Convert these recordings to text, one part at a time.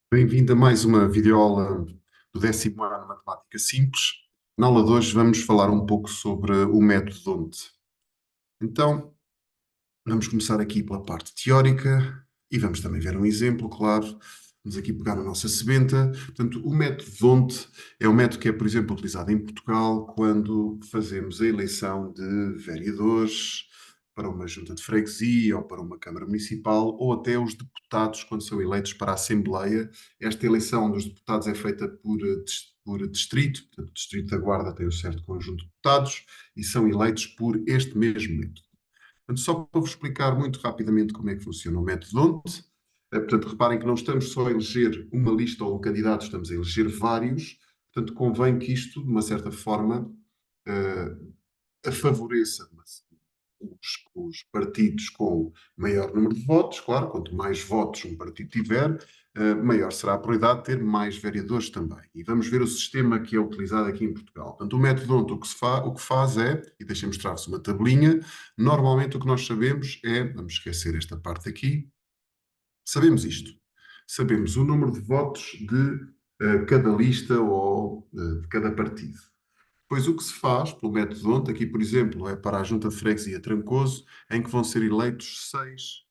Bem-vindo a mais uma videoaula do 10º ano de Matemática Simples. Na aula de hoje vamos falar um pouco sobre o método DONT. Então, vamos começar aqui pela parte teórica e vamos também ver um exemplo, claro. Vamos aqui pegar a nossa sebenta. Portanto, o método DONT é um método que é, por exemplo, utilizado em Portugal quando fazemos a eleição de vereadores para uma junta de freguesia ou para uma Câmara Municipal, ou até os deputados quando são eleitos para a Assembleia. Esta eleição dos deputados é feita por distrito, portanto, o Distrito da Guarda tem um certo conjunto de deputados e são eleitos por este mesmo método. Portanto, só para vos explicar muito rapidamente como é que funciona o método DONT. Portanto, reparem que não estamos só a eleger uma lista ou um candidato, estamos a eleger vários. Portanto, convém que isto, de uma certa forma, favoreça os partidos com maior número de votos. Claro, quanto mais votos um partido tiver, maior será a probabilidade de ter mais vereadores também. E vamos ver o sistema que é utilizado aqui em Portugal. Portanto, o método ONT o que faz é, e deixem-me mostrar-vos uma tabelinha, normalmente o que nós sabemos é, vamos esquecer esta parte aqui, sabemos isto. Sabemos o número de votos de cada lista ou de cada partido. Pois o que se faz, pelo método ONT, aqui, por exemplo, é para a Junta de Freguesia Trancoso, em que vão ser eleitos seis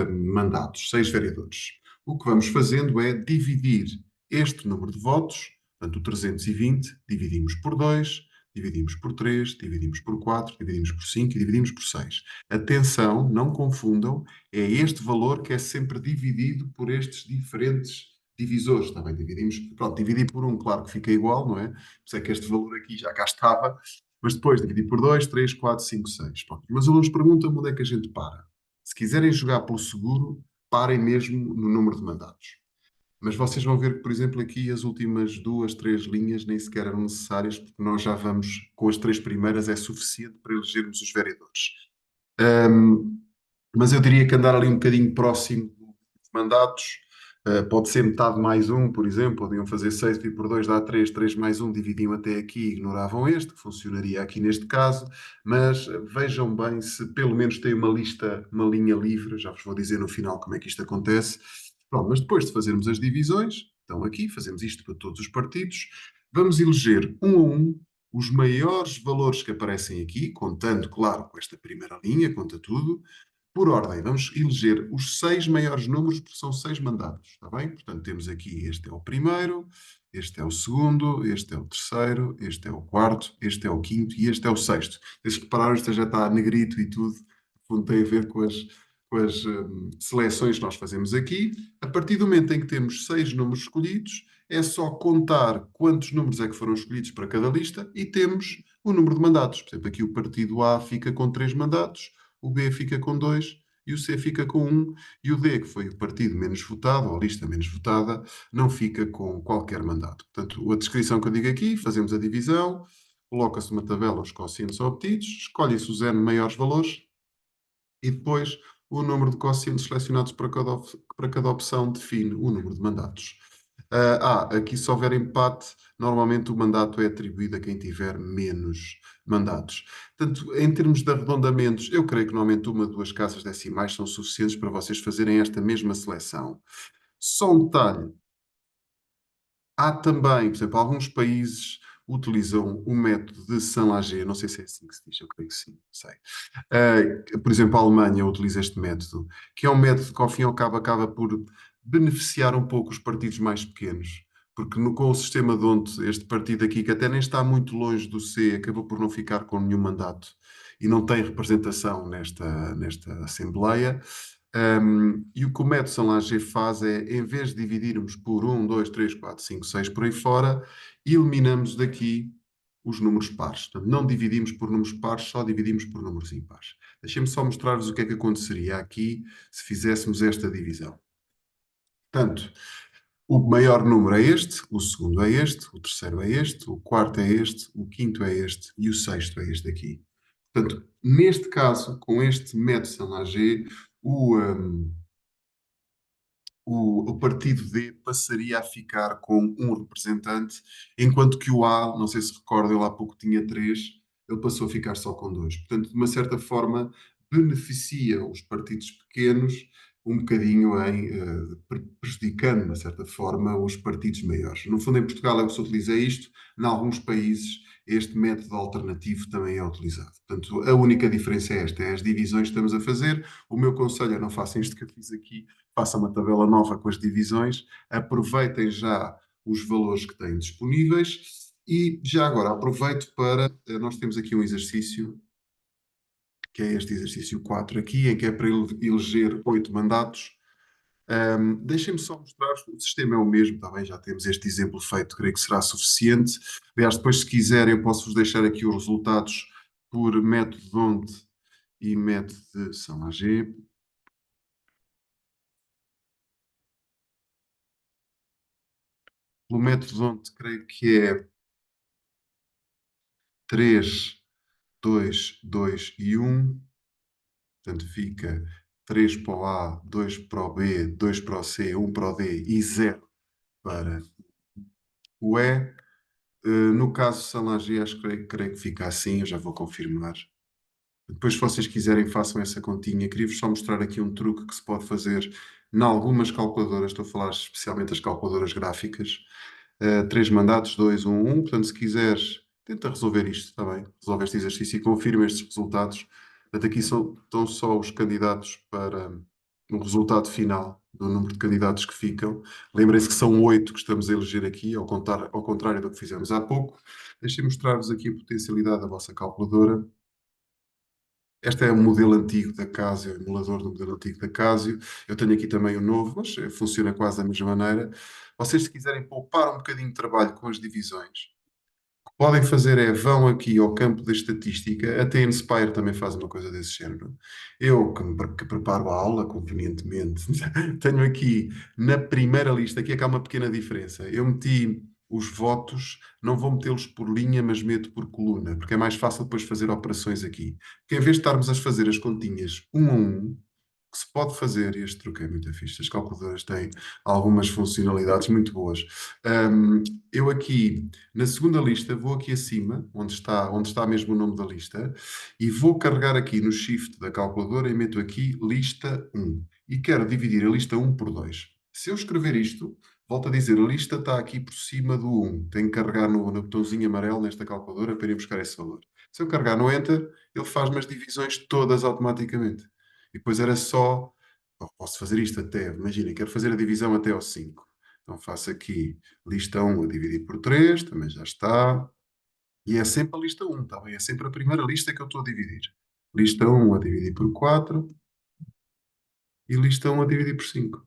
mandatos, seis vereadores. O que vamos fazendo é dividir este número de votos, portanto, o 320, dividimos por 2, dividimos por 3, dividimos por 4, dividimos por 5 e dividimos por 6. Atenção, não confundam, é este valor que é sempre dividido por estes diferentes divisores. Também dividimos, pronto, dividir por um, claro que fica igual, não é? Por isso é que este valor aqui já cá estava, mas depois dividir por 2, 3, 4, 5, 6. Pronto. Mas alunos perguntam onde é que a gente para. Se quiserem jogar pelo seguro, parem mesmo no número de mandatos. Mas vocês vão ver que, por exemplo, aqui as últimas duas, três linhas nem sequer eram necessárias, porque nós já vamos, com as três primeiras, é suficiente para elegermos os vereadores. Ahm, mas eu diria que andar ali um bocadinho próximo dos mandatos, pode ser metade mais um, por exemplo, podiam fazer 6 dividido por 2 dá 3, 3 mais um, dividiam até aqui e ignoravam este, que funcionaria aqui neste caso, mas vejam bem se pelo menos tem uma lista, uma linha livre, já vos vou dizer no final como é que isto acontece. Pronto, mas depois de fazermos as divisões, então aqui fazemos isto para todos os partidos, vamos eleger um a um os maiores valores que aparecem aqui, contando, claro, com esta primeira linha, conta tudo, por ordem. Vamos eleger os seis maiores números, porque são seis mandatos, está bem? Portanto, temos aqui, este é o primeiro, este é o segundo, este é o terceiro, este é o quarto, este é o quinto e este é o sexto. Desde que repararam, isto já está a negrito e tudo, no fundo tem a ver com as seleções que nós fazemos aqui. A partir do momento em que temos seis números escolhidos, é só contar quantos números é que foram escolhidos para cada lista e temos o número de mandatos. Por exemplo, aqui o partido A fica com três mandatos, o B fica com dois e o C fica com um, e o D, que foi o partido menos votado, ou a lista menos votada, não fica com qualquer mandato. Portanto, a descrição que eu digo aqui, fazemos a divisão, coloca-se uma tabela os quocientes obtidos, escolhe-se os N maiores valores e depois o número de quocientes selecionados para cada opção define o número de mandatos. Aqui se houver empate, normalmente o mandato é atribuído a quem tiver menos mandatos. Portanto, em termos de arredondamentos, eu creio que normalmente uma, duas casas decimais são suficientes para vocês fazerem esta mesma seleção. Só um detalhe, há também, por exemplo, alguns países utilizam o método de Saint-Lager, não sei se é assim que se diz, eu creio que sim, não sei. Por exemplo, a Alemanha utiliza este método, que é um método que, ao fim e ao cabo, acaba por beneficiar um pouco os partidos mais pequenos. Porque com o sistema de onde este partido aqui, que até nem está muito longe do C, acabou por não ficar com nenhum mandato e não tem representação nesta Assembleia. E o que o método Saint-Lager faz é, em vez de dividirmos por um, 2, 3, 4, 5, 6 por aí fora, eliminamos daqui os números pares. Portanto, não dividimos por números pares, só dividimos por números impares. Deixem-me só mostrar-vos o que é que aconteceria aqui se fizéssemos esta divisão. Portanto, o maior número é este, o segundo é este, o terceiro é este, o quarto é este, o quinto é este e o sexto é este aqui. Portanto, neste caso, com este método Saint-Lager, o, um, o partido D passaria a ficar com um representante, enquanto que o A, não sei se recorda, ele há pouco tinha três, ele passou a ficar só com dois. Portanto, de uma certa forma, beneficia os partidos pequenos um bocadinho prejudicando, de uma certa forma, os partidos maiores. No fundo, em Portugal é que se utiliza isto, em alguns países este método alternativo também é utilizado. Portanto, a única diferença é esta, é as divisões que estamos a fazer. O meu conselho é não façam isto que eu fiz aqui, façam uma tabela nova com as divisões, aproveitem já os valores que têm disponíveis e já agora aproveito para, nós temos aqui um exercício que é este exercício 4 aqui, em que é para eleger 8 mandatos. Deixem-me só mostrar, o sistema é o mesmo, está bem, já temos este exemplo feito, creio que será suficiente. Aliás, depois, se quiserem, eu posso-vos deixar aqui os resultados por método de onde e método de São AG. Pelo método de onde, creio que é 3, 2, 2 e 1. Portanto, fica 3 para o A, 2 para o B, 2 para o C, 1 para o D e 0 para o E. No caso Salange, acho que creio que fica assim, eu já vou confirmar. Depois, se vocês quiserem, façam essa continha. Queria-vos só mostrar aqui um truque que se pode fazer em algumas calculadoras, estou a falar especialmente das calculadoras gráficas. 3 mandatos, 2, 1, 1. Portanto, se quiseres, tenta resolver isto, está bem? Resolve este exercício e confirma estes resultados. Portanto, aqui estão só os candidatos para o resultado final do número de candidatos que ficam. Lembrem-se que são 8 que estamos a eleger aqui, ao contrário do que fizemos há pouco. Deixem-me mostrar-vos aqui a potencialidade da vossa calculadora. Este é o modelo antigo da Casio, o emulador do modelo antigo da Casio. Eu tenho aqui também o novo, mas funciona quase da mesma maneira. Vocês, se quiserem poupar um bocadinho de trabalho com as divisões, o que podem fazer é vão aqui ao campo da estatística. Até a Inspire também faz uma coisa desse género. Eu, que preparo a aula, convenientemente, tenho aqui na primeira lista, aqui é que há uma pequena diferença. Eu meti os votos, não vou metê-los por linha, mas meto por coluna, porque é mais fácil depois fazer operações aqui. Porque em vez de estarmos a fazer as continhas um a um, o que se pode fazer, e este truque é muito fixe, as calculadoras têm algumas funcionalidades muito boas. Um, eu aqui, na segunda lista, vou aqui acima, onde está mesmo o nome da lista, e vou carregar aqui no Shift da calculadora e meto aqui lista 1. E quero dividir a lista 1 por 2. Se eu escrever isto, volto a dizer, a lista está aqui por cima do 1. Tenho que carregar no botãozinho amarelo nesta calculadora para ir buscar esse valor. Se eu carregar no Enter, ele faz-me as divisões todas automaticamente. E depois era só, posso fazer isto até, imaginem, quero fazer a divisão até ao 5. Então faço aqui lista 1 a dividir por 3, também já está. E é sempre a lista 1, tá bem? É sempre a primeira lista que eu estou a dividir. Lista 1 a dividir por 4 e lista 1 a dividir por 5.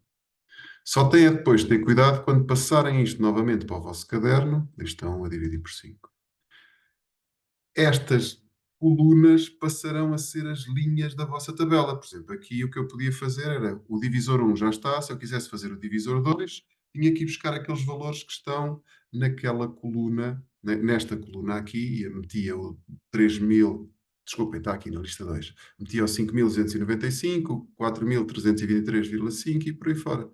Só tenha depois de ter cuidado quando passarem isto novamente para o vosso caderno, lista 1 a dividir por 5. Estas colunas passarão a ser as linhas da vossa tabela. Por exemplo, aqui o que eu podia fazer era o divisor 1 já está, se eu quisesse fazer o divisor 2, tinha que ir buscar aqueles valores que estão naquela coluna, nesta coluna aqui, e eu metia o 3.000, desculpem, está aqui na lista 2, metia o 5.295, 4.323,5 e por aí fora.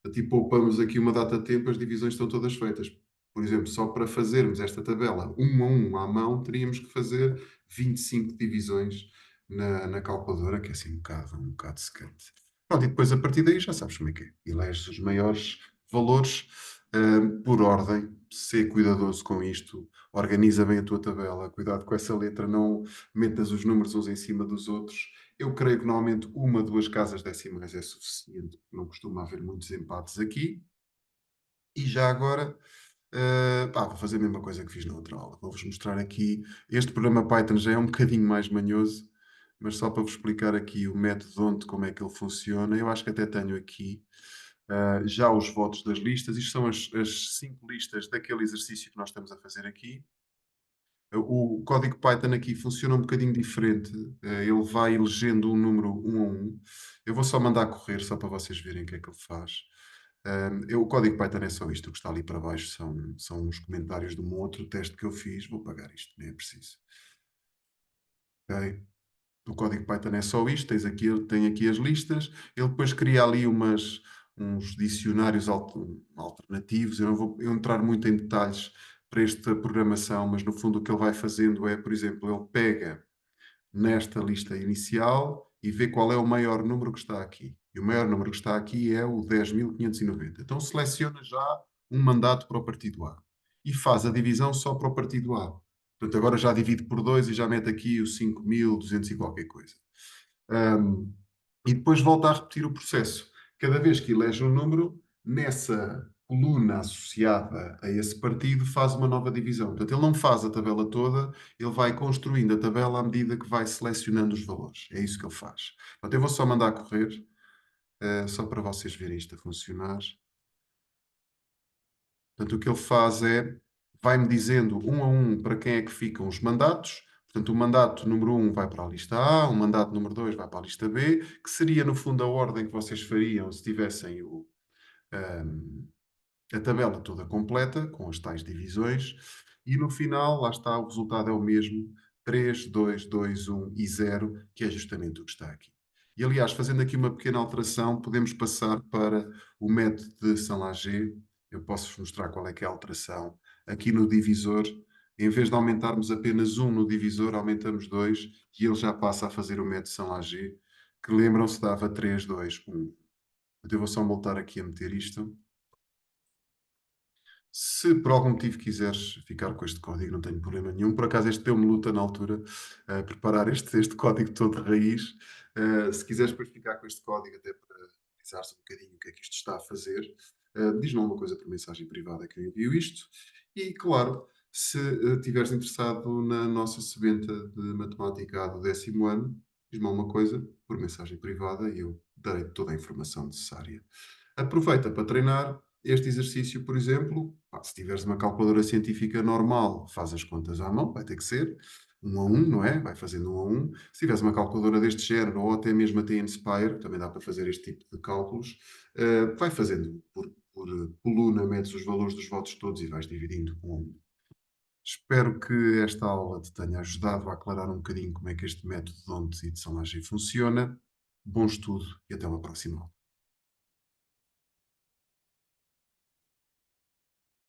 Portanto, e poupamos aqui uma data de tempo, as divisões estão todas feitas. Por exemplo, só para fazermos esta tabela um a um à mão, teríamos que fazer 25 divisões na calculadora, que é assim um bocado secante. Pronto, e depois a partir daí já sabes como é que é. Eleges os maiores valores por ordem, ser cuidadoso com isto, organiza bem a tua tabela, cuidado com essa letra, não metas os números uns em cima dos outros. Eu creio que normalmente uma, duas casas decimais é suficiente, não costuma haver muitos empates aqui. E já agora, vou fazer a mesma coisa que fiz na outra aula. Vou-vos mostrar aqui. Este programa Python já é um bocadinho mais manhoso, mas só para vos explicar aqui o método onde, como é que ele funciona. Eu acho que até tenho aqui já os votos das listas. Isto são as 5 listas daquele exercício que nós estamos a fazer aqui. O código Python aqui funciona um bocadinho diferente. Ele vai elegendo um número um a um. Eu vou só mandar correr, só para vocês verem o que é que ele faz. O código Python é só isto. O que está ali para baixo são os comentários de um outro teste que eu fiz. Vou pagar isto, nem é preciso. Ok? O código Python é só isto. Tem aqui as listas. Ele depois cria ali uns dicionários alternativos. Eu não vou entrar muito em detalhes para esta programação, mas no fundo o que ele vai fazendo é, por exemplo, ele pega nesta lista inicial e vê qual é o maior número que está aqui. E o maior número que está aqui é o 10.590. Então seleciona já um mandato para o partido A e faz a divisão só para o partido A. Portanto, agora já divide por 2 e já mete aqui os 5.200 e qualquer coisa. Um, e depois volta a repetir o processo. Cada vez que elege um número, nessa coluna associada a esse partido, faz uma nova divisão. Portanto, ele não faz a tabela toda, ele vai construindo a tabela à medida que vai selecionando os valores. É isso que ele faz. Portanto, eu vou só mandar correr, só para vocês verem isto a funcionar. Portanto, o que ele faz é, vai-me dizendo um a um para quem é que ficam os mandatos. Portanto, o mandato número um vai para a lista A, o mandato número 2 vai para a lista B, que seria, no fundo, a ordem que vocês fariam se tivessem ahm, a tabela toda completa, com as tais divisões, e no final, lá está, o resultado é o mesmo: 3, 2, 2, 1 e 0, que é justamente o que está aqui. E, aliás, fazendo aqui uma pequena alteração, podemos passar para o método de Saint-Lager. Eu posso-vos mostrar qual é que é a alteração. Aqui no divisor, em vez de aumentarmos apenas 1 no divisor, aumentamos 2 e ele já passa a fazer o método Saint-Lager, que lembram-se dava 3, 2, 1. Então eu vou só voltar aqui a meter isto. Se por algum motivo quiseres ficar com este código, não tenho problema nenhum. Por acaso, este deu-me luta na altura a preparar este código todo de raiz. Se quiseres depois ficar com este código, até para analisares um bocadinho o que é que isto está a fazer, diz-me alguma coisa por mensagem privada que eu envio isto. E, claro, se estiveres interessado na nossa sebenta de matemática A do 10º ano, diz-me alguma coisa por mensagem privada e eu darei toda a informação necessária. Aproveita para treinar este exercício, por exemplo. Pá, se tiveres uma calculadora científica normal, faz as contas à mão, vai ter que ser um a um, não é? Vai fazendo um a um. Se tiveres uma calculadora deste género, ou até mesmo a T-Inspire, também dá para fazer este tipo de cálculos, vai fazendo por coluna, metes os valores dos votos todos e vais dividindo um a um. Espero que esta aula te tenha ajudado a aclarar um bocadinho como é que este método de D'Hondt e de Solanger funciona. Bom estudo e até uma próxima aula.